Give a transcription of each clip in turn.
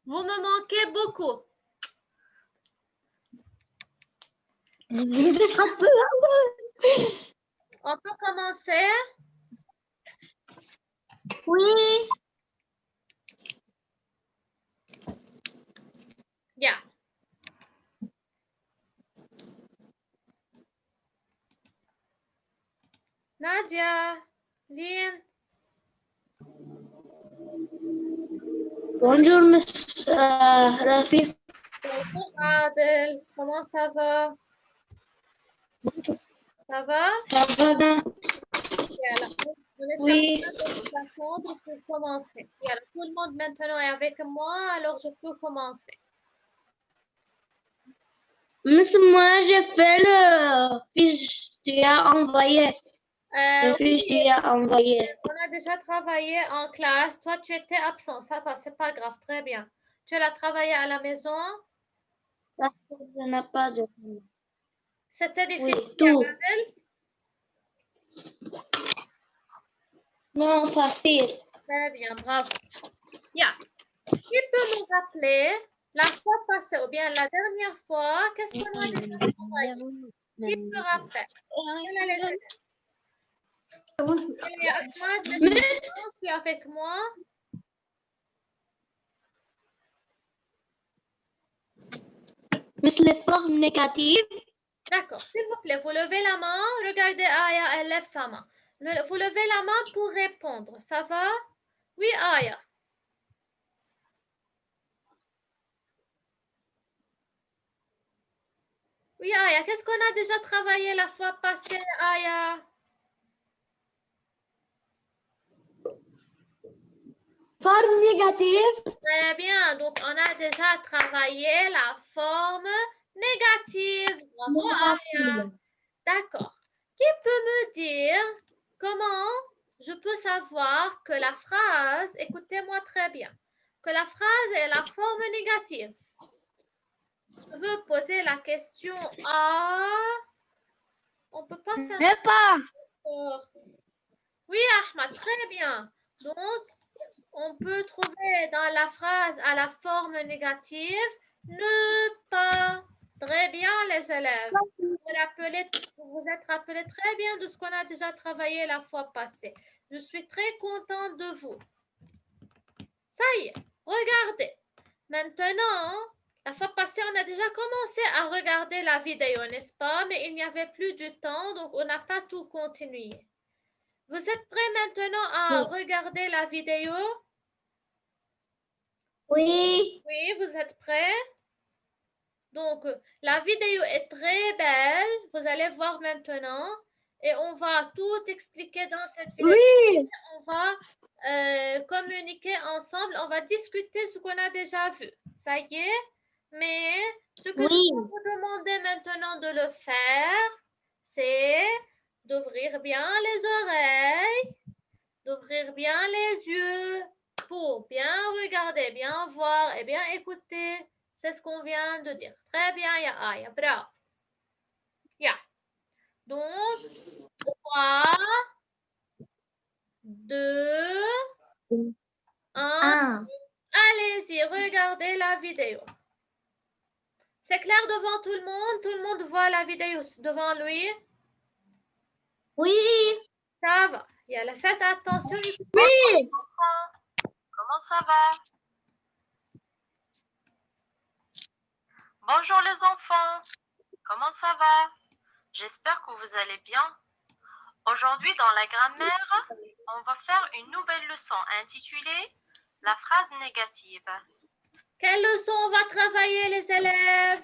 Vous me manquez beaucoup. On peut commencer? Oui. Bien. Nadia, Lynn. Bonjour, Miss Rafif. Bonjour Adel, comment ça va? Ça va? Ça va bien? Voilà. On est Oui. en train de vous attendre pour commencer. Voilà. Tout le monde maintenant est avec moi, alors je peux commencer. Miss, moi, j'ai fait le fiche que tu as envoyé. Le fiche que tu as envoyé. On a déjà travaillé en classe. Toi, tu étais absent. Ça va, c'est pas grave. Très bien. Tu l'as travaillé à la maison? Ça n'a pas de... C'était Oui, difficile, tout. Adel? Non, facile. Très bien, bravo. Yeah. Qui peut nous rappeler la fois passée ou bien la dernière fois, qu'est-ce qu'on a déjà travaillé? Qui se rappelle? Quelle est les élèves? Il y a Ahmad, tu es avec moi? Miss, les formes négatives. D'accord. S'il vous plaît, vous levez la main. Regardez Aya, elle lève sa main. Vous levez la main pour répondre. Ça va? Oui, Aya. Oui, Aya. Qu'est-ce qu'on a déjà travaillé la fois passée, Aya? Forme négative. Très bien. Donc, on a déjà travaillé la forme négative. Bravo, Aya. D'accord. Qui peut me dire comment je peux savoir que la phrase, écoutez-moi très bien, que la phrase est la forme négative? Je veux poser la question à... On ne peut pas faire... Mais pas. Oui, Ahmad, très bien. Donc, on peut trouver dans la phrase à la forme négative ne pas. Très bien, les élèves. Vous vous êtes rappelés très bien de ce qu'on a déjà travaillé la fois passée. Je suis très contente de vous. Ça y est, regardez. Maintenant, la fois passée, on a déjà commencé à regarder la vidéo, n'est-ce pas? Mais il n'y avait plus de temps, donc on n'a pas tout continué. Vous êtes prêts maintenant à regarder la vidéo? Oui. Oui, vous êtes prêts? Donc, la vidéo est très belle. Vous allez voir maintenant. Et on va tout expliquer dans cette vidéo. Oui. On va communiquer ensemble. On va discuter ce qu'on a déjà vu. Ça y est? Mais ce que je peux vous demander maintenant de le faire, c'est d'ouvrir bien les oreilles, d'ouvrir bien les yeux pour bien regarder, bien voir et bien écouter. C'est ce qu'on vient de dire. Très bien, ya Aya. Bravo. Ya. Donc, 3, 2, 1. Allez-y, regardez la vidéo. C'est clair devant tout le monde? Tout le monde voit la vidéo devant lui? Oui. Ça va. Faites attention. Oui. Comment ça va? Bonjour les enfants, comment ça va? J'espère que vous allez bien. Aujourd'hui dans la grammaire, on va faire une nouvelle leçon intitulée La phrase négative. Quelle leçon on va travailler les élèves?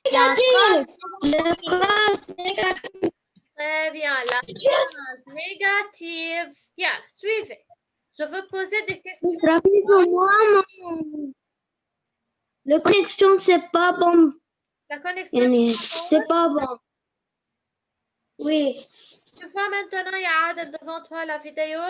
Négative. Très bien, la phrase négative. Bien, suivez. Je veux poser des questions. La connexion, c'est pas bon. La connexion est C'est pas bon. Oui. Tu vois maintenant, il y a Adel devant toi la vidéo?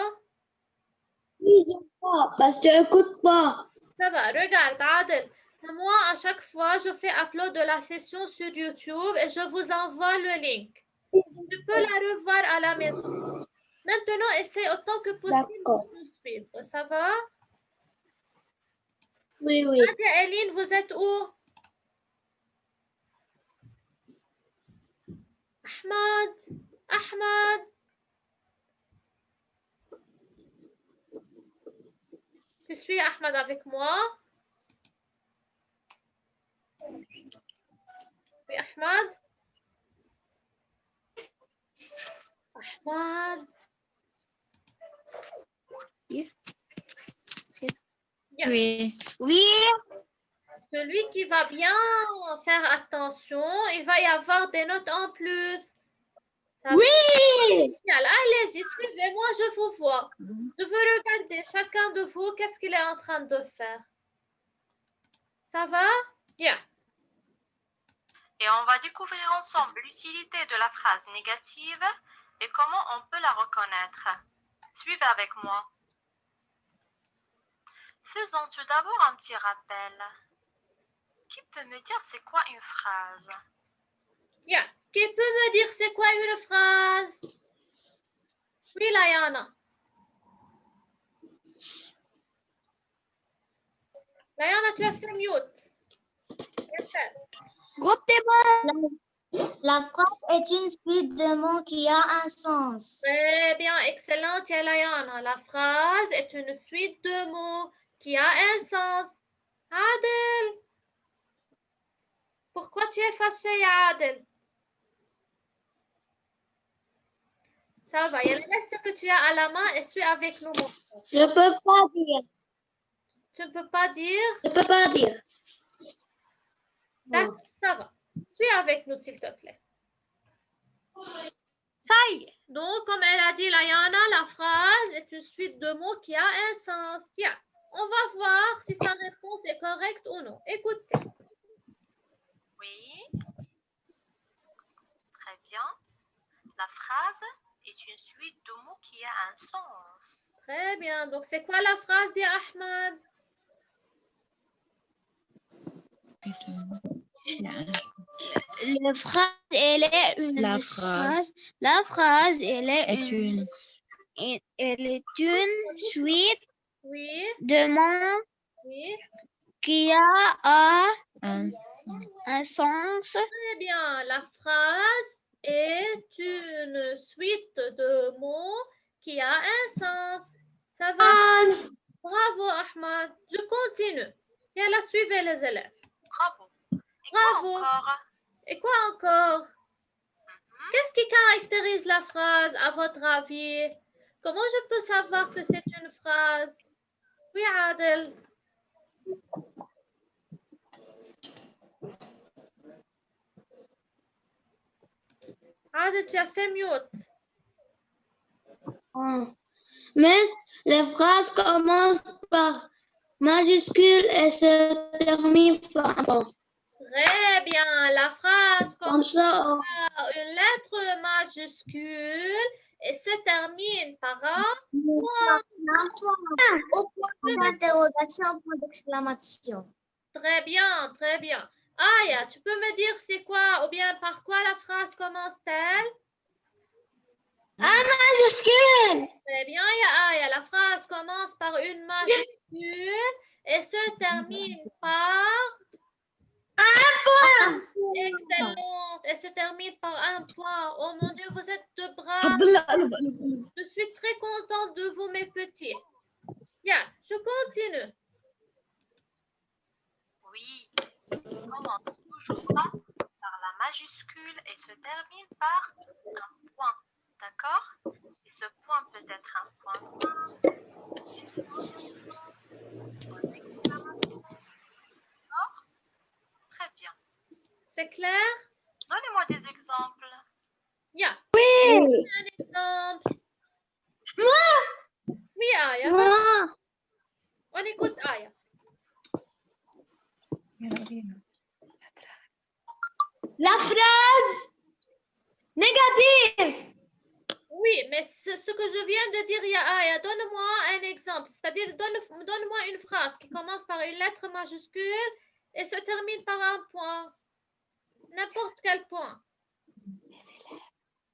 Oui, j'aime pas, parce que j'écoute pas. Ça va, regarde, Adel. Moi, à chaque fois, je fais upload de la session sur YouTube et je vous envoie le link. Tu peux la revoir à la maison. Maintenant, essaie autant que possible de nous suivre. Ça va? Oui, oui. Nadia, Eline, vous êtes où? Ahmad. Tu suis Ahmad avec moi? Oui, Ahmad. Oui. Oui. Celui qui va bien faire attention, il va y avoir des notes en plus. Oui. Allez-y, suivez-moi, je vous vois. Je veux regarder chacun de vous, qu'est-ce qu'il est en train de faire. Ça va? Bien. Et on va découvrir ensemble l'utilité de la phrase négative et comment on peut la reconnaître. Suivez avec moi. Faisons tout d'abord un petit rappel. Qui peut me dire c'est quoi une phrase? Bien. Qui peut me dire c'est quoi une phrase? Oui, Layana. Layana, tu as fait mute. Groupe témoin. La phrase est une suite de mots qui a un sens. Très bien, excellente, Layana. La phrase est une suite de mots qui a un sens. Adel. Pourquoi tu es fâché, Adel? Ça va, il y a le reste que tu as à la main et suis avec nous. Je ne peux pas dire. Tu ne peux pas dire? Je ne peux pas dire. D'accord, ça va. Suis avec nous, s'il te plaît. Ça y est. Donc, comme elle a dit, Layana, la phrase est une suite de mots qui a un sens. Tiens, on va voir si sa réponse est correcte ou non. Écoutez. Oui. Très bien. La phrase est une suite de mots qui a un sens. Très bien. Donc, c'est quoi la phrase, dit Ahmad? La phrase, elle est une phrase. La phrase, elle est une suite de mots qui a un sens. Très bien. La phrase est une suite de mots qui a un sens. Ça va? Bravo, Ahmad. Je continue. Et elle a suivi les élèves. Bravo. Et Bravo. quoi encore? Et quoi encore? Qu'est-ce qui caractérise la phrase, à votre avis? Comment je peux savoir que c'est une phrase? Oui, Adel. Adel, tu as fait mute. Mais la phrase commence par majuscule et se termine par un point. Très bien. La phrase commence ça, par une lettre majuscule et se termine par un point. Au point d'interrogation, point d'exclamation. Très bien, très bien. Aya, tu peux me dire c'est quoi ou bien par quoi la phrase commence-t-elle? Un majuscule. Très bien, Aya. La phrase commence par une majuscule et se termine par un point. Excellente. Et se termine par un point. Oh mon Dieu, vous êtes de braves. Je suis très contente de vous, mes petits. Bien, je continue. Oui, il commence toujours par la majuscule et se termine par un point. D'accord? Et ce point peut être un point simple, un point d'exclamation. D'accord? Très bien. C'est clair? Donnez-moi des exemples. Bien. Oui. Un exemple. Moi. Oui, Aya. Moi. On écoute Aya. La phrase négative. Oui, mais ce que je viens de dire, Aya, donne-moi un exemple. C'est-à-dire, donne-moi une phrase qui commence par une lettre majuscule et se termine par un point. N'importe quel point.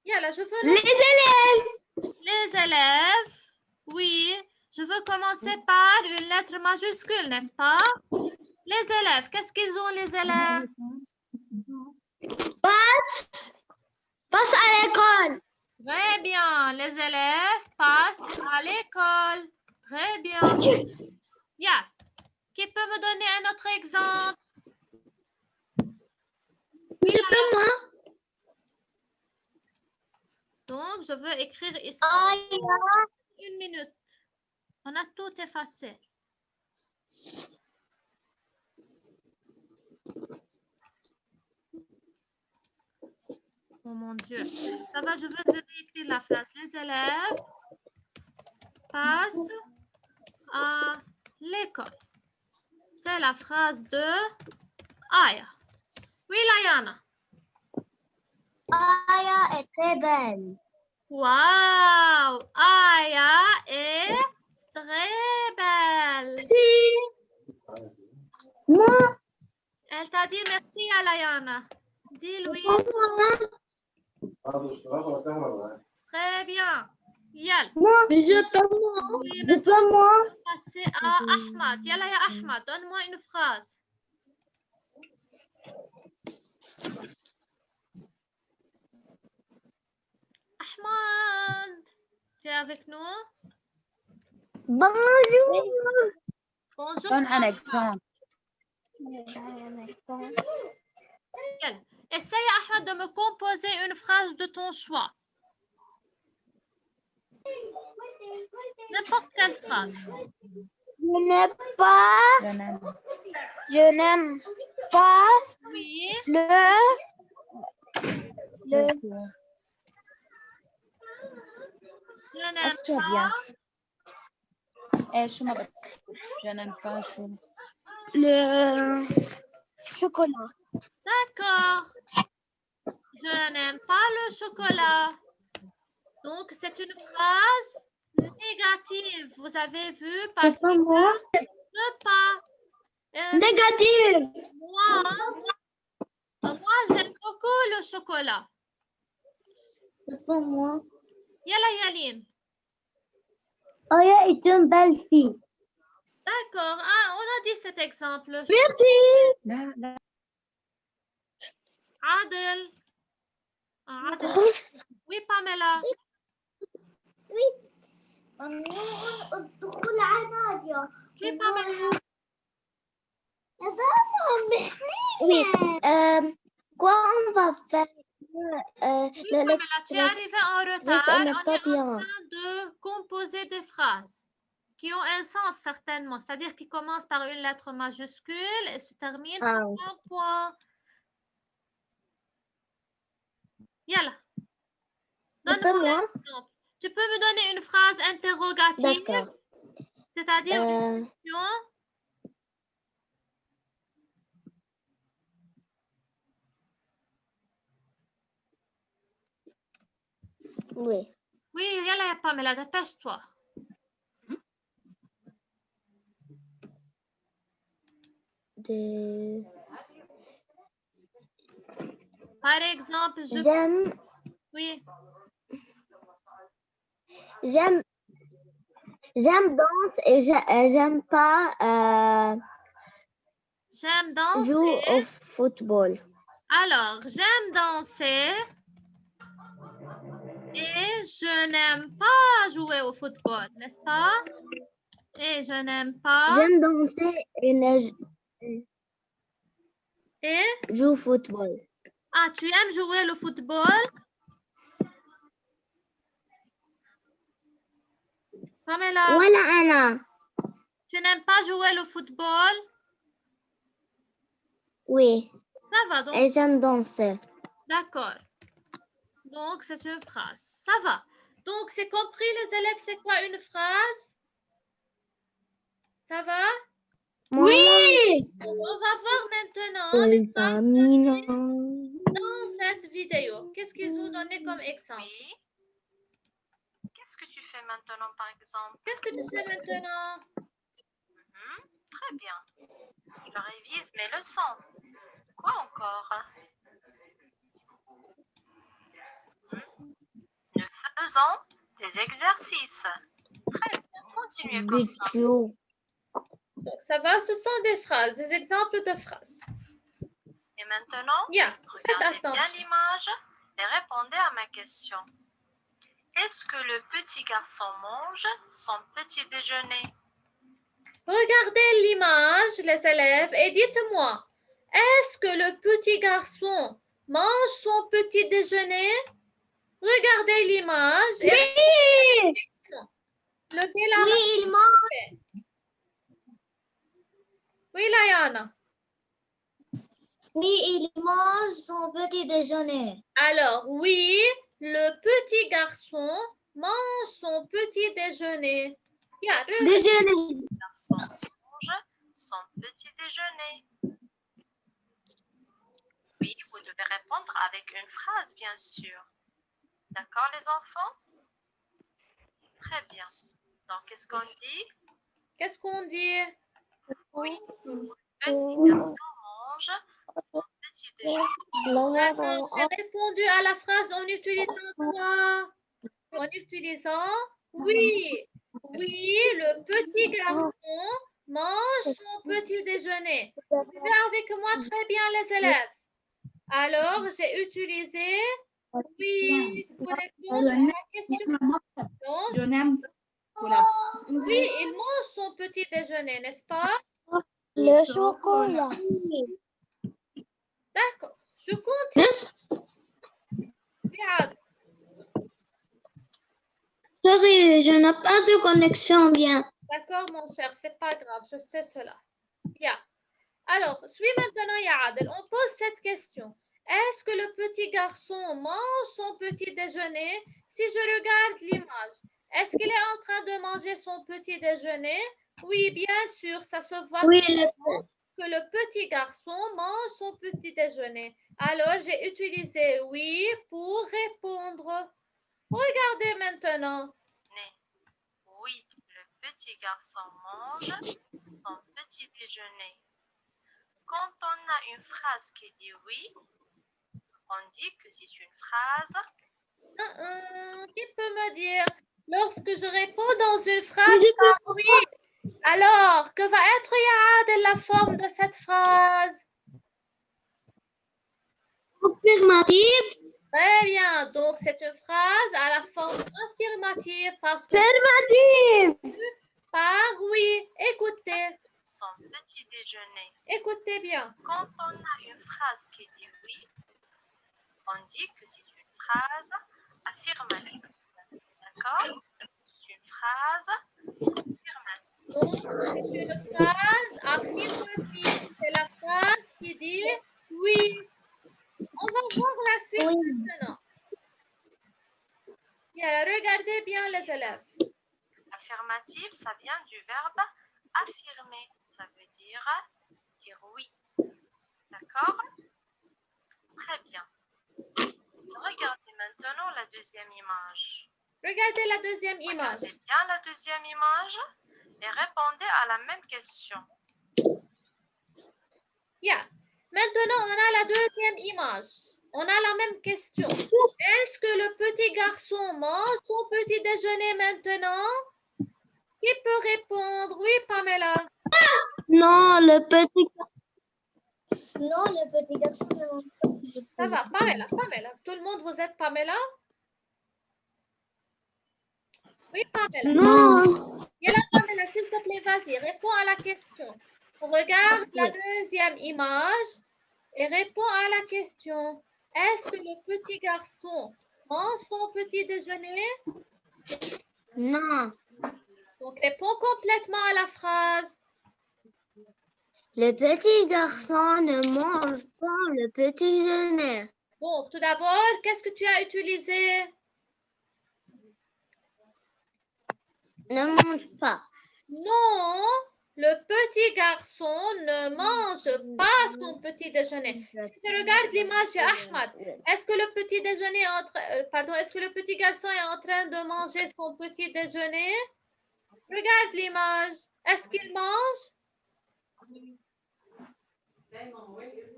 Yalla, je veux... Les élèves. Les élèves. Oui. Je veux commencer par une lettre majuscule, n'est-ce pas? Les élèves, qu'est-ce qu'ils ont les élèves? Passe à l'école. Très bien. Les élèves passent à l'école. Très bien. Yeah. Qui peut me donner un autre exemple? Oui, C'est pas moi. donc, je veux écrire ici. Une minute. On a tout effacé. Oh mon Dieu. Ça va, je veux réécrire la phrase. Les élèves passent à l'école. C'est la phrase de Aya. Oui, Layana. Aya est très belle. Waouh! Aya est très belle. Moi. Elle t'a dit merci à Layana. Dis-lui. Très bien. Yal. Moi. Mais je peux moi. Oui, Je peux moi. passer à Ahmad. Yalla ya Ahmad, donne-moi une phrase. Ahmad, tu es avec nous? Bonjour. Bonjour. Donne un exemple. Yalla. Essaye, Ahmad, de me composer une phrase de ton choix. N'importe quelle phrase. Je n'aime pas. Je n'aime pas Oui. Je n'aime pas. Je n'aime pas chaud. Le chocolat. D'accord. Je n'aime pas le chocolat. Donc, c'est une phrase négative. Vous avez vu parce C'est pas moi. que ne pas. Négative. Moi, j'aime beaucoup le chocolat. C'est pas moi. Yalla Yaline. Aya est une belle fille. D'accord. Ah, on a dit cet exemple. Merci. Adel. Adel. Oui, Pamela. Oui, Pamela. Oui. Quoi on va faire? Oui, Pamela, tu es arrivée en retard. Ça On n'est est pas en bien. train de composer des phrases qui ont un sens certainement, c'est-à-dire qui commencent par une lettre majuscule et se terminent par un point. Yalla. Donne-moi un exemple. Tu peux me donner une phrase interrogative? D'accord. C'est-à-dire une question? Oui. Oui, yalla, Pamela, dépêche-toi. Par exemple, J'aime. Oui. J'aime danser et j'aime pas J'aime danser. jouer au football. Alors, j'aime danser et je n'aime pas jouer au football, n'est-ce pas? Et je n'aime pas. J'aime danser et joue au football. Ah, tu aimes jouer le football? Pamela. Voilà, Anna. Tu n'aimes pas jouer le football? Oui. Ça va donc. Et j'aime danser. D'accord. Donc, c'est une phrase. Ça va. Donc, c'est compris, les élèves, c'est quoi une phrase? Ça va? Oui! On va voir maintenant les femmes dans cette vidéo. Qu'est-ce qu'ils ont donné comme exemple? Oui. Qu'est-ce que tu fais maintenant, par exemple? Qu'est-ce que tu fais maintenant? Très bien. Je révise mes leçons. Quoi encore? Nous faisons des exercices. Très bien. Continuez comme ça. Donc, ça va, ce sont des phrases, des exemples de phrases. Et maintenant, regardez bien l'image et répondez à ma question. Est-ce que le petit garçon mange son petit déjeuner? Regardez l'image, les élèves, et dites-moi, est-ce que le petit garçon mange son petit déjeuner? Regardez l'image. Oui! Levez la main. Oui, il mange. Oui, Layana. Oui, il mange son petit déjeuner. Alors, oui, le petit garçon mange son petit déjeuner. Déjeuner. Le garçon mange son petit déjeuner. Oui, vous devez répondre avec une phrase, bien sûr. D'accord, les enfants? Très bien. Donc, qu'est-ce qu'on dit? Qu'est-ce qu'on dit? Oui, le petit garçon mange son petit déjeuner. D'accord, j'ai répondu à la phrase en utilisant quoi? En utilisant oui. Oui, le petit garçon mange son petit déjeuner. Suivez avec moi très bien les élèves. Alors, j'ai utilisé oui pour répondre à la question. Donc, oui, il mange son petit déjeuner, n'est-ce pas? Le chocolat. D'accord, je continue. Sorry, je n'ai pas de connexion bien. D'accord, mon cher, c'est pas grave, je sais cela. Bien. Alors, suis maintenant Yaadel. On pose cette question. Est-ce que le petit garçon mange son petit déjeuner? Si je regarde l'image, est-ce qu'il est en train de manger son petit déjeuner? Oui, bien sûr, ça se voit Oui, que le petit garçon mange son petit déjeuner. Alors, j'ai utilisé oui pour répondre. Regardez maintenant. Oui, le petit garçon mange son petit déjeuner. Quand on a une phrase qui dit oui, on dit que c'est une phrase. Qui peut me dire, lorsque je réponds dans une phrase par oui, alors que va être Yaad la forme de cette phrase? affirmative. Très bien, donc c'est une phrase à la forme affirmative parce que Affirmative. par oui. Écoutez, Son petit déjeuner. écoutez bien. Quand on a une phrase qui dit oui, on dit que c'est une phrase affirmative. D'accord? C'est une phrase affirmative. Donc, c'est une phrase affirmative. C'est la phrase qui dit oui. On va voir la suite maintenant. Bien, regardez bien les élèves. Affirmative, ça vient du verbe affirmer. Ça veut dire oui. D'accord? Très bien. Regardez maintenant la deuxième image. Regardez la deuxième image. Regardez bien la deuxième image et répondez à la même question. Bien. Maintenant, on a la deuxième image. On a la même question. Est-ce que le petit garçon mange son petit déjeuner maintenant? Qui peut répondre? Oui, Pamela. Non, le petit garçon. Non, le petit garçon. Ça va, Pamela, Pamela. Tout le monde, vous êtes Pamela? Oui, Pamela. Non. Yala, Pamela, s'il te plaît, vas-y, réponds à la question. Regarde la deuxième image et réponds à la question. Est-ce que le petit garçon mange son petit déjeuner? Non. Donc, réponds complètement à la phrase. Le petit garçon ne mange pas le petit déjeuner. Donc, tout d'abord, qu'est-ce que tu as utilisé? Ne mange pas. Non, le petit garçon ne mange pas son petit déjeuner. Si tu regardes l'image de Ahmad, est-ce que le petit déjeuner est-ce que le petit garçon est en train de manger son petit déjeuner? Regarde l'image. Est-ce qu'il mange?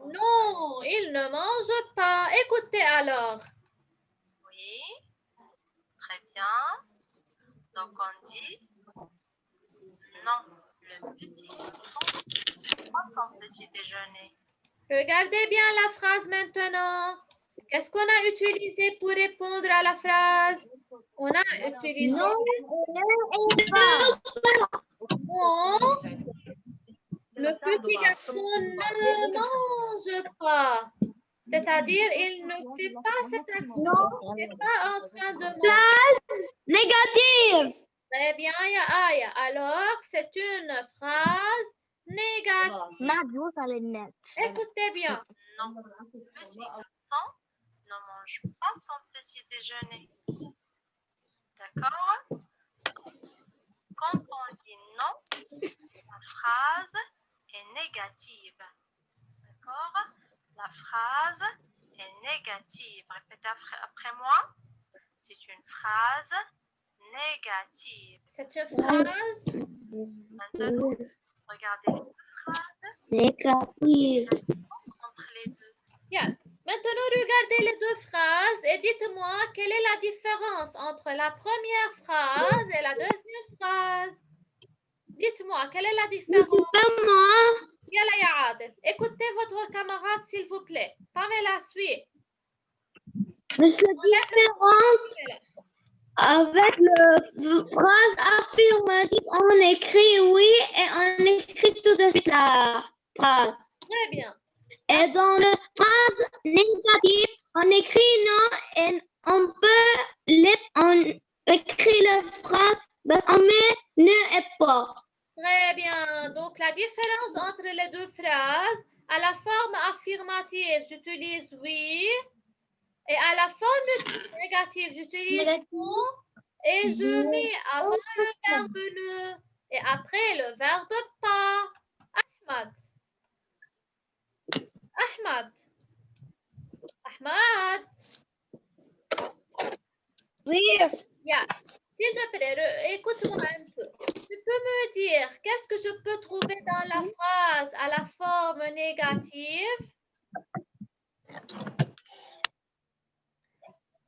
Non, il ne mange pas. Écoutez alors. Oui. Très bien. Donc on dit non, Le petit garçon prend son petit déjeuner. Regardez bien la phrase maintenant. Qu'est-ce qu'on a utilisé pour répondre à la phrase? On a utilisé non. Le petit garçon ne mange pas. C'est-à-dire, il ne fait pas cette action. Il n'est pas en train de manger. Phrase négative. Très bien, ya Aya. Alors, c'est une phrase négative. Écoutez bien. Non, le petit garçon ne mange pas son petit déjeuner. D'accord? Quand on dit non, la phrase est négative. D'accord? La phrase est négative. Répétez après moi. C'est une phrase négative. C'est une phrase Maintenant, regardez les deux phrases. Négative. La différence entre les deux. Bien. Maintenant, regardez les deux phrases et dites-moi quelle est la différence entre la première phrase et la deuxième phrase. Dites-moi, quelle est la différence? Pas moi. Yalla ya Adel. Écoutez votre camarade, s'il vous plaît. Pamela, suis. La différence avec la phrase affirmative, on écrit oui et on écrit tout de suite la phrase. Très bien. Et dans la phrase négative, on écrit non et on écrit la phrase, mais on met ne et pas. Très bien. Donc, la différence entre les deux phrases, à la forme affirmative, j'utilise oui. Et à la forme négative, j'utilise non. Et je mets avant le verbe ne. Et après le verbe pas. Ahmad. Ahmad. Ahmad. Oui. Yeah. S'il te plaît, écoute-moi un peu. Tu peux me dire qu'est-ce que je peux trouver dans la phrase à la forme négative?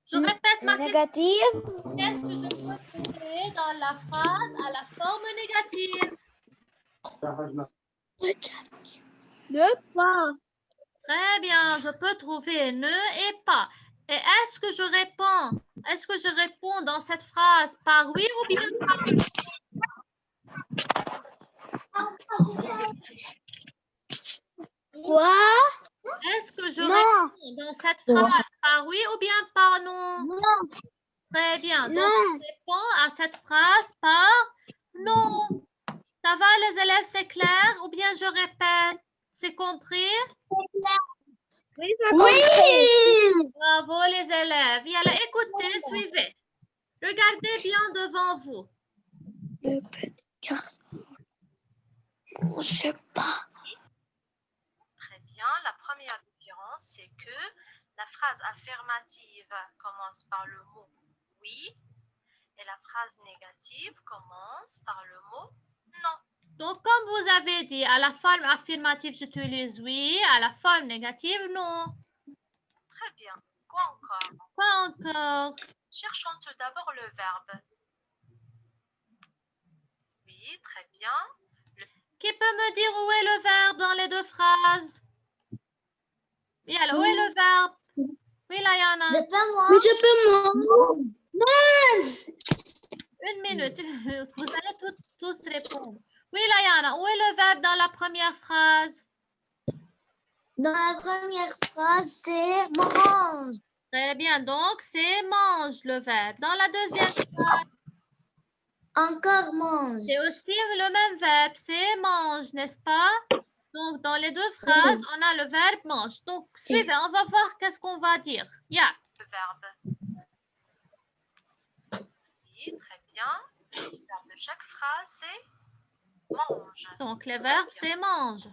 Je répète ma question. Négative. Qu'est-ce que je peux trouver dans la phrase à la forme négative? Ne pas. Très bien, je peux trouver ne et pas. Et est-ce que je réponds dans cette phrase par oui ou bien par non? Quoi? Est-ce que je réponds dans cette phrase par oui ou bien par non? Non. Très bien. Donc, Non. je réponds à cette phrase par non. Ça va, les élèves, c'est clair? Ou bien je répète? C'est compris? Oui. Bravo, les élèves. Yalla, écoutez, suivez. Regardez bien devant vous. Le petit garçon. Je sais pas. Très bien. La première différence, c'est que la phrase affirmative commence par le mot oui et la phrase négative commence par le mot non. Donc, comme vous avez dit, à la forme affirmative, j'utilise oui, à la forme négative, non. Très bien. Quoi encore? Quoi encore? Cherchons tout d'abord le verbe. Oui, très bien. Qui peut me dire où est le verbe dans les deux phrases? Oui, alors, où est le verbe? Oui, Layana. Je peux moi. Oui, je peux moi. Mange. Une minute. Vous allez tous répondre. Oui, Layana, où est le verbe dans la première phrase? Dans la première phrase, c'est mange. Très bien. Donc, c'est mange le verbe. Dans la deuxième phrase, encore mange. c'est aussi le même verbe. C'est mange, n'est-ce pas? Donc, dans les deux phrases, on a le verbe mange. Donc, suivez, on va voir qu'est-ce qu'on va dire. Yeah. Le verbe. Oui, très bien. Le verbe de chaque phrase, c'est mange. Donc, le verbe, c'est mange.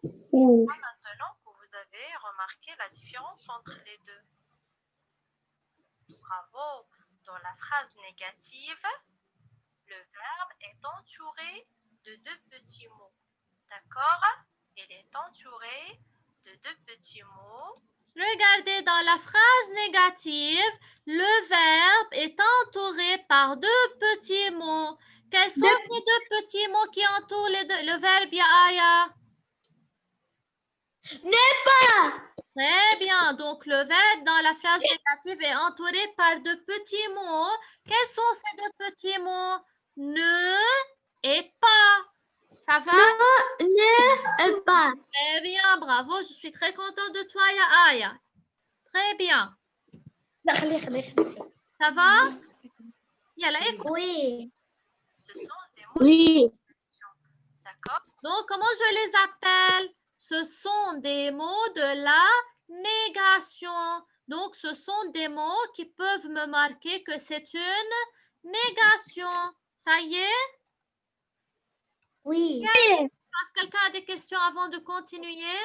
Maintenant que vous avez remarqué la différence entre les deux. Bravo. Dans la phrase négative, le verbe est entouré de deux petits mots. D'accord? Il est entouré de deux petits mots Regardez dans la phrase négative, le verbe est entouré par deux petits mots. Quels sont ces deux petits mots qui entourent le verbe, ya Aya? Très bien. Donc, le verbe dans la phrase négative est entouré par deux petits mots. Quels sont ces deux petits mots? Ne et pas. Ça va? Ne pas. Très bien, bravo. Je suis très contente de toi, ya Aya. Très bien. Ça va? Yalla, écoute. Oui. Ce sont des mots Oui. de négation. D'accord? Donc, comment je les appelle? Ce sont des mots de la négation. Donc, ce sont des mots qui peuvent me marquer que c'est une négation. Ça y est? Oui. Est-ce que quelqu'un a des questions avant de continuer?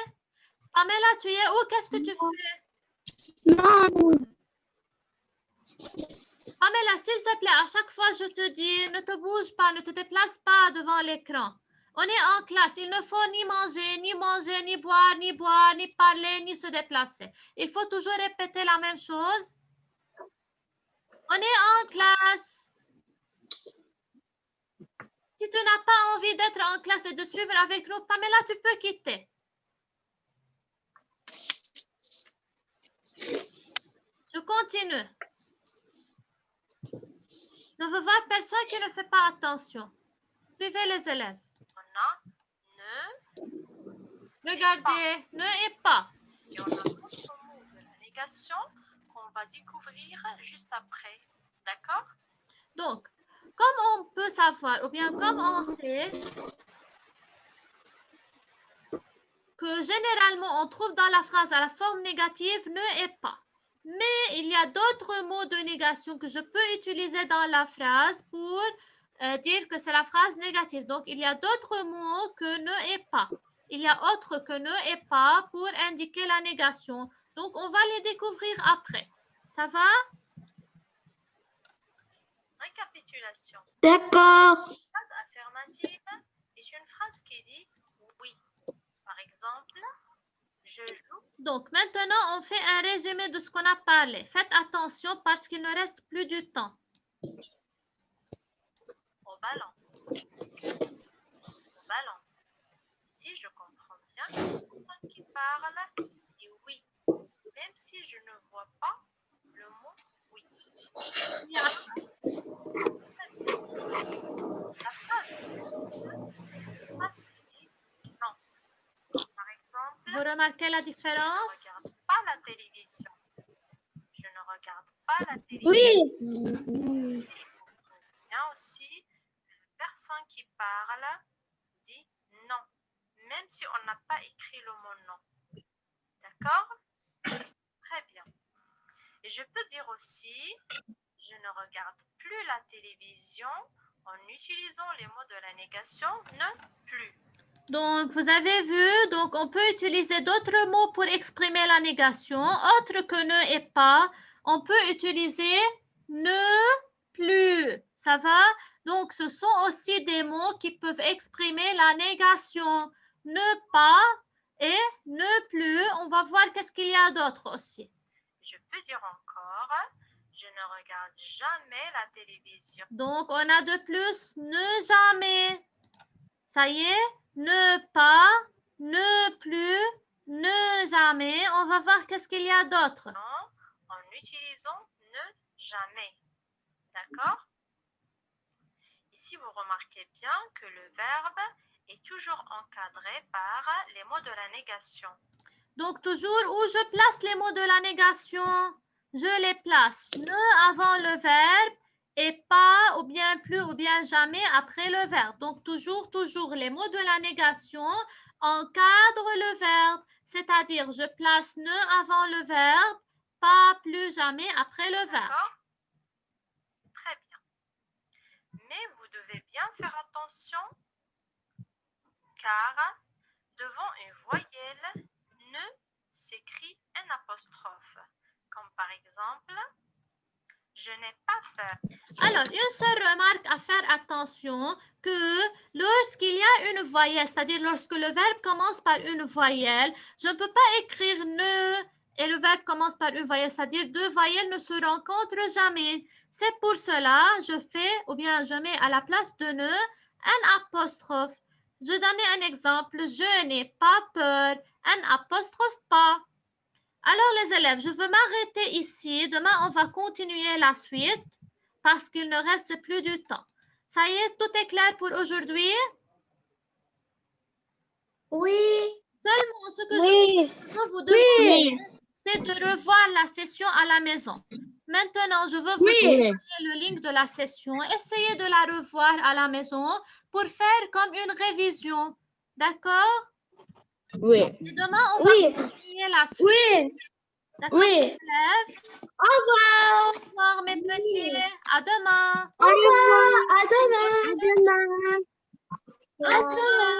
Pamela, tu es où? Qu'est-ce que tu fais? Non. Pamela, s'il te plaît, à chaque fois je te dis, ne te bouge pas, ne te déplace pas devant l'écran. On est en classe, il ne faut ni manger, ni boire, ni parler, ni se déplacer. Il faut toujours répéter la même chose. On est en classe. Si tu n'as pas envie d'être en classe et de suivre avec nous, Pamela, tu peux quitter. Je continue. Je veux voir personne qui ne fait pas attention. Suivez les élèves. On a ne Regardez, ne et pas. et on a d'autres mots de la négation qu'on va découvrir juste après. D'accord? Donc, comme on peut savoir, ou bien comme on sait que généralement on trouve dans la phrase à la forme négative ne et pas. Mais il y a d'autres mots de négation que je peux utiliser dans la phrase pour dire que c'est la phrase négative. Donc, il y a d'autres mots que ne et pas. Il y a autre que ne et pas pour indiquer la négation. Donc, on va les découvrir après. Ça va? Récapitulation. D'accord. La phrase affirmative est une phrase qui dit oui. Par exemple, je joue Donc, maintenant, on fait un résumé de ce qu'on a parlé. Faites attention parce qu'il ne reste plus du temps. au ballon. Au ballon. Ici, je comprends bien que la personne qui parle dit oui, même si je ne vois pas le mot oui. La phrase qui dit non. Par exemple, Vous remarquez la je ne différence? regarde pas la télévision. Je ne regarde pas la télévision. Oui. Et je comprends bien aussi que la personne qui parle dit non, même si on n'a pas écrit le mot non. D'accord? Très bien. Et je peux dire aussi, je ne regarde plus la télévision en utilisant les mots de la négation ne plus. Donc, vous avez vu, donc on peut utiliser d'autres mots pour exprimer la négation, autre que ne et pas. On peut utiliser ne plus. Ça va? Donc, ce sont aussi des mots qui peuvent exprimer la négation. Ne pas et ne plus. On va voir qu'est-ce qu'il y a d'autre aussi. Je peux dire encore, je ne regarde jamais la télévision. Donc, on a de plus ne jamais. Ça y est? Ne pas, ne plus, ne jamais. On va voir qu'est-ce qu'il y a d'autre. Non, en utilisant ne jamais. D'accord? Ici, vous remarquez bien que le verbe est toujours encadré par les mots de la négation. Donc, toujours où je place les mots de la négation, je les place ne avant le verbe et pas ou bien plus ou bien jamais après le verbe. Donc, toujours les mots de la négation encadrent le verbe, c'est-à-dire je place ne avant le verbe, pas plus jamais après le verbe. D'accord? Très bien. Mais vous devez bien faire attention car devant une voyelle, ne s'écrit un apostrophe. Comme par exemple, je n'ai pas peur. Alors, une seule remarque à faire attention, que lorsqu'il y a une voyelle, c'est-à-dire lorsque le verbe commence par une voyelle, je ne peux pas écrire ne et le verbe commence par une voyelle, c'est-à-dire deux voyelles ne se rencontrent jamais. C'est pour cela, je fais, ou bien je mets à la place de ne, un apostrophe. Je donnais un exemple, je n'ai pas peur, un apostrophe pas. Alors les élèves, je veux m'arrêter ici. Demain, on va continuer la suite parce qu'il ne reste plus du temps. Ça y est, tout est clair pour aujourd'hui? Oui. Seulement, ce que Oui. je veux vous demander, Oui. c'est de revoir la session à la maison. Maintenant, je veux vous Oui. envoyer le link de la session. Essayez de la revoir à la maison pour faire comme une révision. D'accord? Oui. Et demain, on va Oui. continuer la suite. Oui. D'accord, Oui. élèves? Au revoir. Au revoir, mes petits. À demain. Au revoir. À demain. À demain. Au revoir.